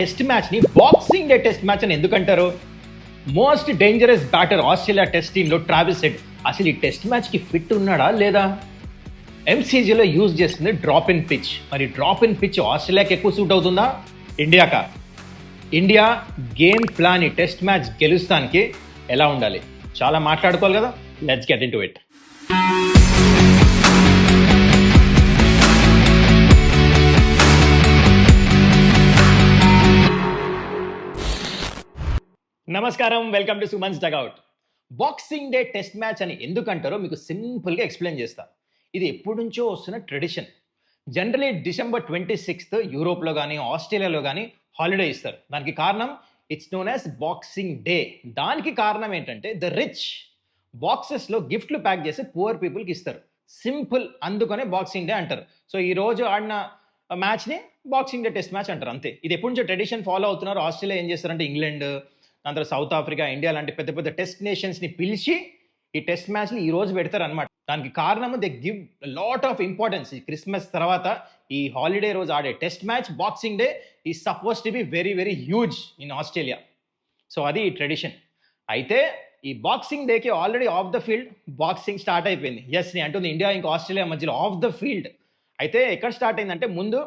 Test match ని boxing day test match అని ఎందుకంటారు? Most dangerous batter Australia test టీంలో ట్రావిస్ హెడ్ అసలు ఈ టెస్ట్ మ్యాచ్ కి ఫిట్ ఉన్నాడా లేదా? ఎంసీజీలో యూజ్ చేస్తుంది డ్రాప్ ఇన్ పిచ్. మరి డ్రాప్ ఇన్ పిచ్ ఆస్ట్రేలియాకి ఎక్కువ సూట్ అవుతుందా ఇండియాకా? ఇండియా గేమ్ ప్లాన్ ఈ టెస్ట్ మ్యాచ్ గెలుస్తానికి ఎలా ఉండాలి? చాలా మాట్లాడుకోవాలి కదా. Let's get into it. నమస్కారం, welcome to Suman's dugout. Boxing day test match అని ఎందుకంటారో మీకు సింపుల్గా ఎక్స్ప్లెయిన్ చేస్తా. ఇది ఎప్పటి నుంచో వస్తున్న ట్రెడిషన్. జనరలీ December 26 యూరోప్లో కానీ ఆస్ట్రేలియాలో కానీ హాలిడే ఇస్తారు. దానికి కారణం it's known as boxing day. దానికి కారణం ఏంటంటే ద రిచ్ బాక్సెస్లో గిఫ్ట్లు ప్యాక్ చేసి పువర్ పీపుల్కి ఇస్తారు. సింపుల్, అందుకనే బాక్సింగ్ డే అంటారు. సో ఈ రోజు ఆడిన మ్యాచ్ని బాక్సింగ్ డే టెస్ట్ మ్యాచ్ అంటారు, అంతే. ఇది ఎప్పటి నుంచో ట్రెడిషన్ ఫాలో అవుతున్నారు. ఆస్ట్రేలియా ఏం చేస్తారంటే ఇంగ్లాండ్, దాని తర్వాత సౌత్ ఆఫ్రికా, ఇండియా లాంటి పెద్ద పెద్ద టెస్ట్ నేషన్స్ని పిలిచి ఈ టెస్ట్ మ్యాచ్ని ఈ రోజు పెడతారు అనమాట. దానికి కారణం they give lot of importance. ఈ క్రిస్మస్ తర్వాత ఈ హాలిడే రోజు ఆడే టెస్ట్ మ్యాచ్ బాక్సింగ్ డే ఈ suppose to be very very huge in Australia. So అది ఈ ట్రెడిషన్. అయితే ఈ బాక్సింగ్ డేకి already of the field boxing start అయిపోయింది. ఎస్, నేను అంటుంది ఇండియా ఇంకా ఆస్ట్రేలియా మధ్యలో ఆఫ్ ద ఫీల్డ్. అయితే ఎక్కడ స్టార్ట్ అయిందంటే, ముందు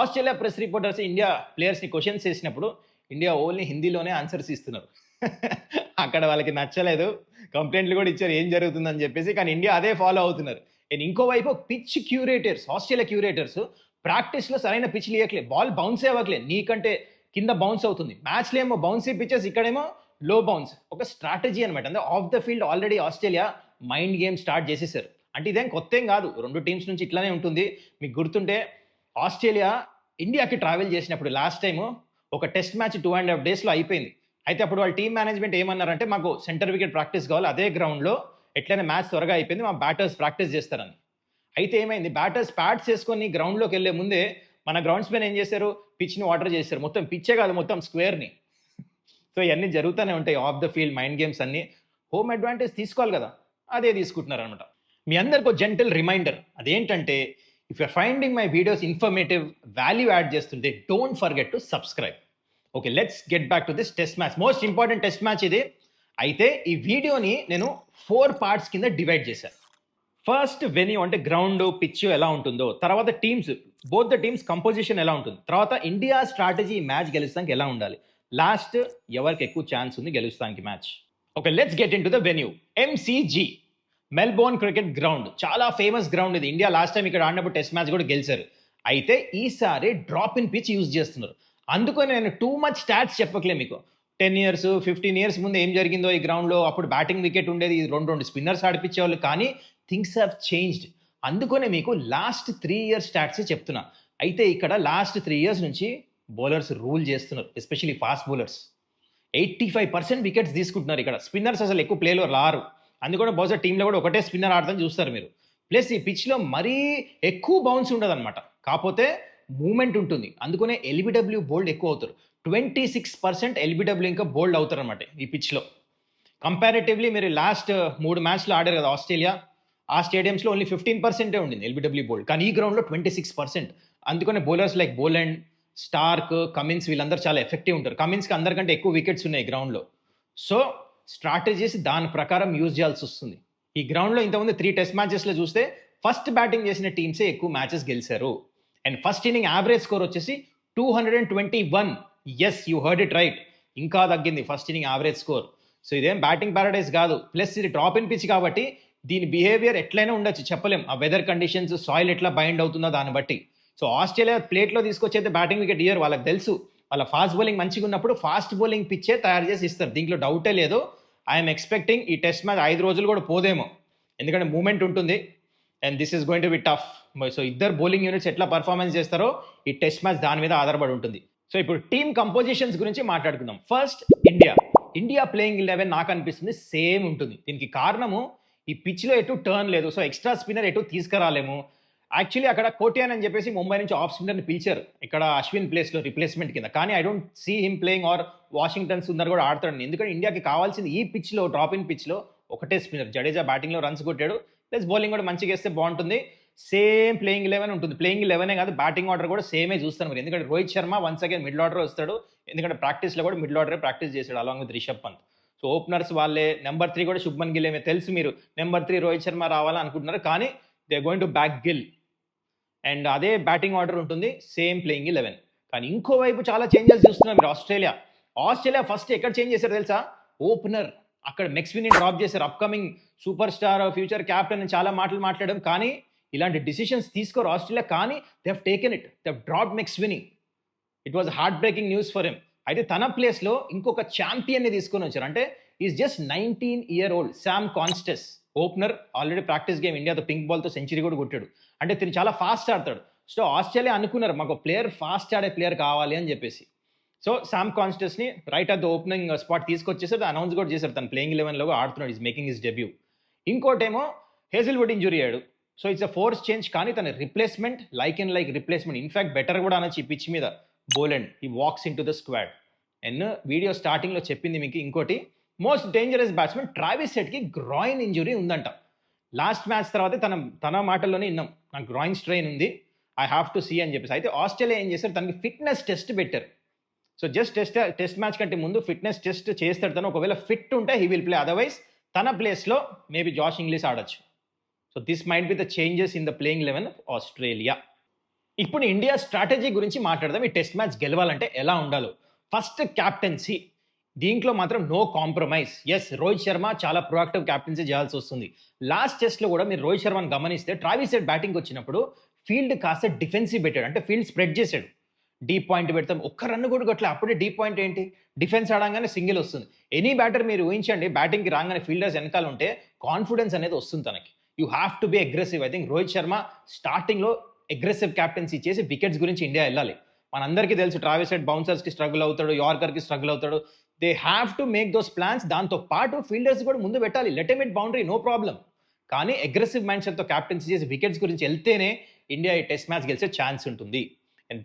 ఆస్ట్రేలియా ప్రెస్ రిపోర్టర్స్ ఇండియా ప్లేయర్స్ని క్వశ్చన్స్ చేసినప్పుడు ఇండియా ఓన్లీ హిందీలోనే ఆన్సర్స్ ఇస్తున్నారు. అక్కడ వాళ్ళకి నచ్చలేదు, కంప్లైంట్లు కూడా ఇచ్చారు ఏం జరుగుతుందని చెప్పేసి. కానీ ఇండియా అదే ఫాలో అవుతున్నారు. అండ్ ఇంకోవైపు పిచ్ క్యూరేటర్స్, ఆస్ట్రేలియా క్యూరేటర్స్ ప్రాక్టీస్లో సరైన పిచ్లు ఇవ్వట్లేదు, బాల్ బౌన్స్ అవ్వట్లేదు, నీకంటే కింద బౌన్స్ అవుతుంది. మ్యాచ్లో ఏమో బౌన్సీ పిచెస్, ఇక్కడేమో లో బౌన్స్. ఒక స్ట్రాటజీ అనమాట. అంటే of the field already Australia mind game start చేసేసారు. అంటే ఇదేం కొత్త ఏం కాదు, రెండు టీమ్స్ నుంచి ఇట్లానే ఉంటుంది. మీకు గుర్తుంటే ఆస్ట్రేలియా ఇండియాకి ట్రావెల్ చేసినప్పుడు లాస్ట్ టైము ఒక టెస్ట్ మ్యాచ్ 2.5 daysలో అయిపోయింది. అయితే అప్పుడు వాళ్ళ టీమ్ మేనేజ్మెంట్ ఏమన్నారంటే, మాకు సెంటర్ వికెట్ ప్రాక్టీస్ కావాలి, అదే గ్రౌండ్లో ఎట్లయినా మ్యాచ్ త్వరగా అయిపోయింది, మా బ్యాటర్స్ ప్రాక్టీస్ చేస్తారని. అయితే ఏమైంది, బ్యాటర్స్ ప్యాడ్స్ వేసుకొని గ్రౌండ్లోకి వెళ్ళే ముందే మన గ్రౌండ్స్ పైన ఏం చేశారు, పిచ్ని వాటర్ చేశారు. మొత్తం పిచ్చే కాదు, మొత్తం స్క్వేర్ని. సో ఇవన్నీ జరుగుతూనే ఉంటాయి off the field mind games అన్ని. హోమ్ అడ్వాంటేజ్ తీసుకోవాలి కదా, అదే తీసుకుంటున్నారు అనమాట. మీ అందరికీ జెంటల్ రిమైండర్, అదేంటంటే if you're finding my videos informative, value add చేస్తుంటే don't forget to subscribe. Okay, let's get back to this test match, most important test match ఇది. అయితే ఈ వీడియోని నేను 4 parts కింద డివైడ్ చేశాను. ఫస్ట్ వెన్యూ అంటే గ్రౌండ్ పిచ్ ఎలా ఉంటుందో, తర్వాత teams, both the teams composition ఎలా ఉంటుంది, తర్వాత ఇండియా స్ట్రాటజీ మ్యాచ్ గెలుస్తానికి ఎలా ఉండాలి, లాస్ట్ ఎవరికి ఎక్కువ ఛాన్స్ ఉంది గెలుస్తానికి match. Okay, let's get into the venue. MCG, Melbourne cricket ground, చాలా ఫేమస్ గ్రౌండ్ ఇది. ఇండియా లాస్ట్ టైం ఇక్కడ ఆడినప్పుడు టెస్ట్ మ్యాచ్ కూడా గెలిచారు. అయితే ఈసారి డ్రాప్ ఇన్ పిచ్ యూజ్ చేస్తున్నారు. అందుకని నేను టూ మచ్ స్టాట్స్ చెప్పట్లే మీకు. 10 years 15 years ముందు ఏం జరిగిందో ఈ గ్రౌండ్లో, అప్పుడు బ్యాటింగ్ వికెట్ ఉండేది, రెండు స్పిన్నర్స్ ఆడిపించేవాళ్ళు. కానీ థింగ్స్ హ్యావ్ చేంజ్డ్. అందుకనే మీకు లాస్ట్ 3 years స్టాట్సే చెప్తున్నా. అయితే ఇక్కడ లాస్ట్ 3 years నుంచి బౌలర్స్ రూల్ చేస్తున్నారు, ఎస్పెషల్లీ ఫాస్ట్ బౌలర్స్. 85% వికెట్స్ తీసుకుంటున్నారు ఇక్కడ. స్పిన్నర్స్ అసలు ఎక్కువ ప్లేలో రారు. అందుకని బహుశా టీంలో కూడా ఒకటే స్పిన్నర్ ఆడతాను చూస్తారు మీరు. ప్లస్ ఈ పిచ్లో మరీ ఎక్కువ బౌన్స్ ఉండదు అనమాట, కాకపోతే మూమెంట్ ఉంటుంది. అందుకనే ఎల్బిడబ్ల్యూ బోల్డ్ ఎక్కువ అవుతారు. 26% ఎల్బిడబ్ల్యూ ఇంకా బోల్డ్ అవుతారు అనమాట ఈ పిచ్లో. కంపారిటివ్లీ మీరు లాస్ట్ 3 మ్యాచ్లు ఆడారు కదా ఆస్ట్రేలియా, ఆ స్టేడియంస్లో ఓన్లీ 15% ఉండింది ఎల్బిడబ్ల్యూ బోల్డ్. కానీ ఈ గ్రౌండ్లో 26%. అందుకనే బౌలర్స్ లైక్ బోలెండ్, స్టార్క్, కమిన్స్ వీళ్ళందరూ చాలా ఎఫెక్టివ్ ఉంటారు. కమిన్స్కి అందరికంటే ఎక్కువ వికెట్స్ ఉన్నాయి గ్రౌండ్లో. సో స్ట్రాటజీస్ దాని ప్రకారం యూజ్ చేయాల్సి వస్తుంది. ఈ గ్రౌండ్లో ఇంతకుముందు 3 టెస్ట్ మ్యాచెస్లో చూస్తే ఫస్ట్ బ్యాటింగ్ చేసిన టీమ్సే ఎక్కువ మ్యాచెస్ గెలిచారు. And first inning average score వచ్చేసి 221. Yes, you heard it right, ఇంకా తగ్గింది first inning average score. So ఇదేం బ్యాటింగ్ ప్యారడైజ్ కాదు. ప్లస్ ఇది డ్రాప్ ఇన్ పిచ్ కాబట్టి దీని బిహేవియర్ ఎట్లయినా ఉండొచ్చు, చెప్పలేం. ఆ వెదర్ కండిషన్స్, సాయిల్ ఎట్లా బైండ్ అవుతుందో దాన్ని బట్టి. సో ఆస్ట్రేలియా ప్లేట్లో తీసుకొచ్చైతే బ్యాటింగ్ వికెట్ ఇయర్, వాళ్ళకి తెలుసు వాళ్ళ ఫాస్ట్ బౌలింగ్ మంచిగా ఉన్నప్పుడు ఫాస్ట్ బౌలింగ్ పిచ్చే తయారు చేసి ఇస్తారు, దీంట్లో డౌటే లేదు. ఐఎమ్ ఎక్స్పెక్టింగ్ ఈ టెస్ట్ మ్యాచ్ 5 రోజులు కూడా పోదేమో, ఎందుకంటే మూమెంట్ ఉంటుంది. And this is going to be tough. So ఇద్దరు బౌలింగ్ యూనిట్స్ ఎట్లా పర్ఫార్మెన్స్ చేస్తారో ఈ టెస్ట్ మ్యాచ్ దాని మీద ఆధారపడి ఉంటుంది. సో ఇప్పుడు టీమ్ కంపోజిషన్స్ గురించి మాట్లాడుకుందాం. ఫస్ట్ ఇండియా ప్లేయింగ్ 11 నాకు అనిపిస్తుంది సేమ్ ఉంటుంది. దీనికి కారణము ఈ పిచ్లో ఎటు టర్న్ లేదు, సో ఎక్స్ట్రా స్పిన్నర్ ఎటు తీసుకురాలేము. యాక్చువల్లీ అక్కడ కోటియాన్ అని చెప్పేసి ముంబై నుంచి ఆఫ్ స్పిన్నర్ని పిలిచారు ఇక్కడ అశ్విన్ ప్లేస్లో రిప్లేస్మెంట్ కింద. కానీ I don't see him playing, or Washington Sundar కూడా ఆడతాడు. ఎందుకంటే ఇండియాకి కావాల్సింది ఈ పిచ్లో, డ్రాప్ ఇన్ పిచ్లో ఒకటే స్పిన్నర్. జడేజా బ్యాటింగ్లో రన్స్ కొట్టాడు, ప్లస్ బౌలింగ్ కూడా మంచిగా వేస్తే బాగుంటుంది. సేమ్ ప్లేయింగ్ 11 ఉంటుంది. ప్లేయింగ్ 11 కాదు, బ్యాటింగ్ ఆర్డర్ కూడా సేమే చూస్తాను మీరు. ఎందుకంటే Rohit Sharma once again middle order వస్తాడు. ఎందుకంటే ప్రాక్టీస్లో కూడా మిడిల్ ఆర్డర్ ప్రాక్టీస్ చేశాడు along with Rishabh Pant. So openers వాళ్ళే. నెంబర్ 3 కూడా శుభ్మన్ గిల్ ఏమే తెలుసు మీరు. నెంబర్ 3 రోహిత్ శర్మ రావాలని అనుకుంటున్నారు, కానీ they going to back Gill. And అదే బ్యాటింగ్ ఆర్డర్ ఉంటుంది, సేమ్ ప్లేయింగ్ 11. కానీ ఇంకోవైపు చాలా చేంజెస్ చూస్తున్నారు మీరు. ఆస్ట్రేలియా ఫస్ట్ ఎక్కడ చేంజ్ చేశారు తెలుసా? ఓపెనర్. అక్కడ మెక్స్విని డ్రాప్ చేశారు. Upcoming super star, future captain అని చాలా మాటలు మాట్లాడడం, కానీ ఇలాంటి డిసిషన్స్ తీసుకోరు ఆస్ట్రేలియా. కానీ they have taken it. They have drop McSweeney. It was heart breaking news for him. అయితే తన ప్లేస్లో ఇంకొక ఛాంపియన్ని తీసుకొని వచ్చారు. అంటే is just 19-year-old Sam Konstas. Opener, already practice game ఇండియాతో పింక్ బాల్తో సెంచరీ కూడా కొట్టాడు. అంటే తిని చాలా ఫాస్ట్ ఆడతాడు. సో ఆస్ట్రేలియా అనుకున్నారు మాకు ప్లేయర్, ఫాస్ట్ ఆడే ప్లేయర్ కావాలి అని చెప్పేసి. సో శామ్ కాన్స్టెస్ని right at the opening spot తీసుకొచ్చేసారు. అనౌన్స్ కూడా చేశారు తను ప్లేయింగ్ 11లో ఆడుతున్నాడు, ఈజ్ మేకింగ్ హిస్ డెబ్యూ. ఇంకోటేమో హేజిల్వుడ్ ఇంజురీ అయ్యాడు. So it's a force change, కానీ తన replacement like replacement. In fact better కూడా అనొచ్చు ఈ పిచ్ మీద. Boland he walks into the squad. And video స్టార్టింగ్లో చెప్పింది మీకు ఇంకోటి, మోస్ట్ డేంజరస్ బ్యాట్స్మెన్ ట్రావిస్ హెడ్కి గ్రాయిన్ ఇంజురీ ఉందంట. లాస్ట్ మ్యాచ్ తర్వాత తన మాటల్లోనే విన్నాం, నాకు గ్రాయిన్ స్ట్రెయిన్ ఉంది, ఐ హ్యావ్ టు సీ అని చెప్పేసి. అయితే ఆస్ట్రేలియా ఏం చేశారు, తనకి ఫిట్నెస్ టెస్ట్ పెట్టారు. సో జస్ట్ టెస్ట్ మ్యాచ్ కంటే ముందు ఫిట్నెస్ టెస్ట్ చేస్తాడు తను. ఒకవేళ ఫిట్ ఉంటే హీ విల్ ప్లే, అదర్వైజ్ తన ప్లేస్లో మేబీ జాష్ ఇంగ్లీష్ ఆడొచ్చు. So this might be the changes in the playing 11 of Australia. ఇప్పుడు ఇండియా స్ట్రాటజీ గురించి మాట్లాడదాం. ఈ టెస్ట్ మ్యాచ్ గెలవాలంటే ఎలా ఉండాలో. ఫస్ట్ క్యాప్టెన్సీ, దీంట్లో మాత్రం no compromise. Yes, Rohit Sharma చాలా ప్రొయాక్టివ్ క్యాప్టెన్సీ చేయాల్సి వస్తుంది. లాస్ట్ టెస్ట్లో కూడా మీరు రోహిత్ శర్మని గమనిస్తే ట్రావిస్ హెడ్ బ్యాటింగ్ వచ్చినప్పుడు ఫీల్డ్ కాస్త డిఫెన్సివ్ పెట్టాడు. అంటే ఫీల్డ్ స్ప్రెడ్ చేశాడు. డీప్ పాయింట్ పెడతాం, ఒక్క రన్ కూడా కొట్టలే. అప్పుడే డీప్ పాయింట్ ఏంటి, డిఫెన్స్ ఆడంగానే సింగిల్ వస్తుంది. ఎనీ బ్యాటర్ మీరు ఊహించండి, బ్యాటింగ్కి రాగానే ఫీల్డర్స్ వెనకాల ఉంటే కాన్ఫిడెన్స్ అనేది వస్తుంది తనకి. You have to be aggressive. I think Rohit Sharma స్టార్టింగ్లో అగ్రెసివ్ క్యాప్టెన్సీ చేసి వికెట్స్ గురించి ఇండియా వెళ్ళాలి. మనందరికీ తెలుసు ట్రావిస్ హెడ్ బౌన్సర్స్కి స్ట్రగుల్ అవుతాడు, యార్కర్కి స్ట్రగుల్ అవుతాడు. They have to make those plans. దాంతో పాటు ఫీల్డర్స్ కూడా ముందు పెట్టాలి. Let M it boundary, no problem. కానీ అగ్రెసివ్ మైండ్ సెట్తో క్యాప్టెన్సీ చేసి వికెట్స్ గురించి వెళ్తేనే ఇండియా ఈ టెస్ట్ మ్యాచ్ గెలిచే ఛాన్స్ ఉంటుంది.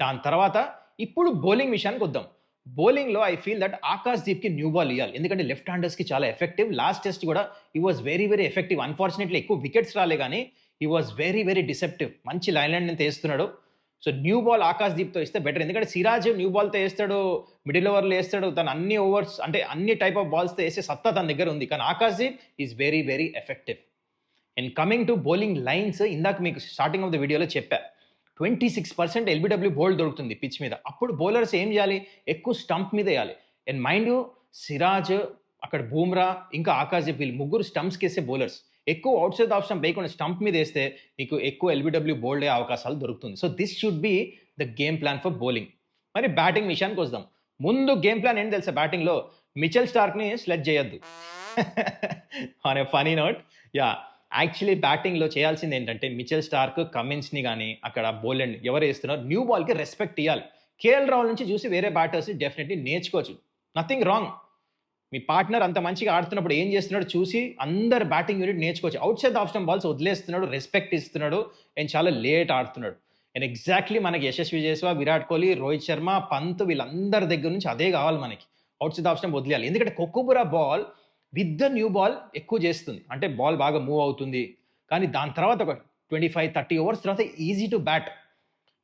దాని తర్వాత ఇప్పుడు బౌలింగ్ విషయానికి వద్దాం. బౌలింగ్లో ఐ ఫీల్ దట్ ఆకాశ్ దీప్కి న్యూ బాల్ ఇవ్వాలి. ఎందుకంటే లెఫ్ట్ హ్యాండర్స్కి చాలా ఎఫెక్టివ్. లాస్ట్ టెస్ట్ కూడా ఈ was very very effective. Unfortunately ఎక్కువ వికెట్స్ రాలే, కానీ ఈ వాజ్ వెరీ వెరీ డిసెప్టివ్. మంచి లైన్ లైన్ వేస్తున్నాడు. సో న్యూ బాల్ ఆకాశ్ దీప్తో ఇస్తే బెటర్. ఎందుకంటే సిరాజ్ న్యూ బాల్తో వేస్తాడు, మిడిల్ ఓవర్లో వేస్తాడు, తను అన్ని ఓవర్స్ అంటే అన్ని టైప్ ఆఫ్ బాల్స్తో వేసే సత్తా తన దగ్గర ఉంది. కానీ Akash Deep is very very effective. And coming to bowling lines, ఇందాక మీకు స్టార్టింగ్ ఆఫ్ ద వీడియోలో చెప్పా, 26% ఎల్బిడబ్ల్యూ బౌల్ దొరుకుతుంది పిచ్ మీద. అప్పుడు బౌలర్స్ ఏం చేయాలి, ఎక్కువ స్టంప్ మీద వేయాలి. అండ్ మైండ్ యూ, సిరాజ్, అక్కడ బూమ్రా, ఇంకా ఆకాశ్ దీప్, వీళ్ళు ముగ్గురు స్టంప్స్కి వేసే బౌలర్స్. ఎక్కువ అవుట్ సైడ్ ఆఫ్ స్టంప్ వేయకుండా స్టంప్ మీద వేస్తే మీకు ఎక్కువ ఎల్బిడబ్ల్యూ బౌల్డ్ అయ్యే అవకాశాలు దొరుకుతుంది. So this should be the game plan for bowling. మరి బ్యాటింగ్ విషయానికి వద్దాం. ముందు గేమ్ ప్లాన్ ఏంటి తెలుసా బ్యాటింగ్లో, మిచెల్ స్టార్క్ని స్లెడ్జ్ చేయొద్దు. On a funny note, yeah, actually బ్యాటింగ్లో చేయాల్సింది ఏంటంటే మిచెల్ స్టార్క్, కమిన్స్ని కానీ అక్కడ బౌలెండ్ ఎవరు వేస్తున్నారు, న్యూ బాల్కి రెస్పెక్ట్ ఇవ్వాలి. కేఎల్ రాహుల్ నుంచి చూసి వేరే బ్యాటర్స్ డెఫినెట్లీ నేర్చుకోవచ్చు. Nothing wrong. మీ పార్ట్నర్ అంత మంచిగా ఆడుతున్నప్పుడు ఏం చేస్తున్నాడు చూసి అందరు బ్యాటింగ్ యూనిట్ నేర్చుకోవచ్చు. Outside off stump balls వదిలేస్తున్నాడు, రెస్పెక్ట్ ఇస్తున్నాడు, అండ్ చాలా లేట్ ఆడుతున్నాడు. అండ్ ఎగ్జాక్ట్లీ మనకి యశస్వి జైస్వాల్, విరాట్ కోహ్లీ, రోహిత్ శర్మ, పంత్, వీళ్ళందరి దగ్గర నుంచి అదే కావాలి మనకి. అవుట్ సైడ్ ఆఫ్ స్టంప్ వదిలేయాలి. ఎందుకంటే kookaburra ball with the new ball ఎక్కువ చేస్తుంది. అంటే బాల్ బాగా మూవ్ అవుతుంది, కానీ దాని తర్వాత ఒక 25-30 ఓవర్స్ తర్వాత ఈజీ టు బ్యాట్.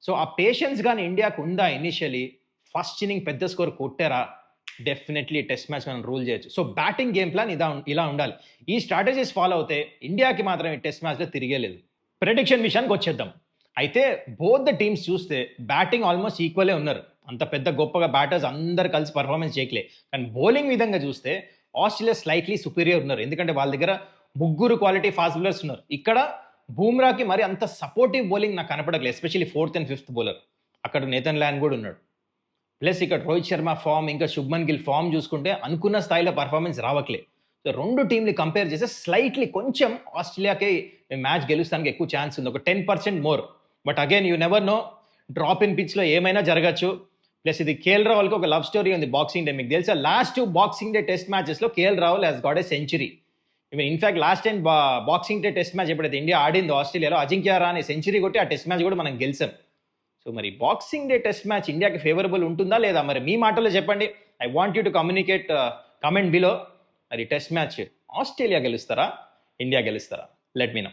సో ఆ పేషెన్స్ కానీ ఇండియాకు ఉందా ఇనిషియలీ, ఫస్ట్ ఇన్నింగ్ పెద్ద స్కోర్ కొట్టారా, డెఫినెట్లీ టెస్ట్ మ్యాచ్ మనం రూల్ చేయొచ్చు. సో బ్యాటింగ్ గేమ్ ప్లాన్ ఇలా ఉండాలి. ఈ స్ట్రాటజీస్ ఫాలో అవుతే ఇండియాకి మాత్రం ఈ టెస్ట్ మ్యాచ్లో తిరిగేలేదు. ప్రెడిక్షన్ విషయానికి వచ్చేద్దాం. అయితే బోత్ ద టీమ్స్ చూస్తే బ్యాటింగ్ ఆల్మోస్ట్ ఈక్వలే ఉన్నారు. అంత పెద్ద గొప్పగా బ్యాటర్స్ అందరు కలిసి పర్ఫార్మెన్స్ చేయట్లే. కానీ బౌలింగ్ విధంగా చూస్తే ఆస్ట్రేలియా స్లైట్లీ సుపీరియర్ ఉన్నారు. ఎందుకంటే వాళ్ళ దగ్గర ముగ్గురు క్వాలిటీ ఫాస్ట్ బౌలర్స్ ఉన్నారు. ఇక్కడ బూమ్రాకి మరి అంత సపోర్టివ్ బౌలింగ్ నాకు కనపడట్లేదు, especially 4th and 5th bowler. అక్కడ నేథన్ ల్యాండ్ కూడా ఉన్నాడు. ప్లస్ ఇక్కడ రోహిత్ శర్మ ఫామ్, ఇంకా శుభ్మన్ గిల్ ఫామ్ చూసుకుంటే అనుకున్న స్థాయిలో పర్ఫార్మెన్స్ రావట్లే. సో రెండు టీంని కంపేర్ చేస్తే స్లైట్లీ కొంచెం ఆస్ట్రేలియాకి మ్యాచ్ గెలుస్తానికి ఎక్కువ ఛాన్స్ ఉంది, ఒక 10% more. But again you never know, drop in పిచ్లో ఏమైనా జరగచ్చు. ప్లస్ ఇది కేఎల్ రాహుల్కి ఒక లవ్ స్టోరీ ఉంది బాక్సింగ్ డే. మీకు తెలుసా, లాస్ట్ 2 బాక్సింగ్ డే టెస్ట్ మ్యాచెస్లో KL Rahul has got a century. In fact last time boxing day test match ఎప్పుడైతే ఇండియా ఆడిందో ఆస్ట్రేలియాలో, అజింక్య రహానే సెంచరీ కొట్టి ఆ టెస్ట్ మ్యాచ్ కూడా మనం గెలిచాం. సో మరి బాక్సింగ్ డే టెస్ట్ మ్యాచ్ ఇండియాకి ఫేవరబుల్ ఉంటుందా లేదా, మరి మీ మాటల్లో చెప్పండి. I want you to communicate, comment below. మరి టెస్ట్ మ్యాచ్ ఆస్ట్రేలియా గెలుస్తారా, ఇండియా గెలుస్తారా? Let me no.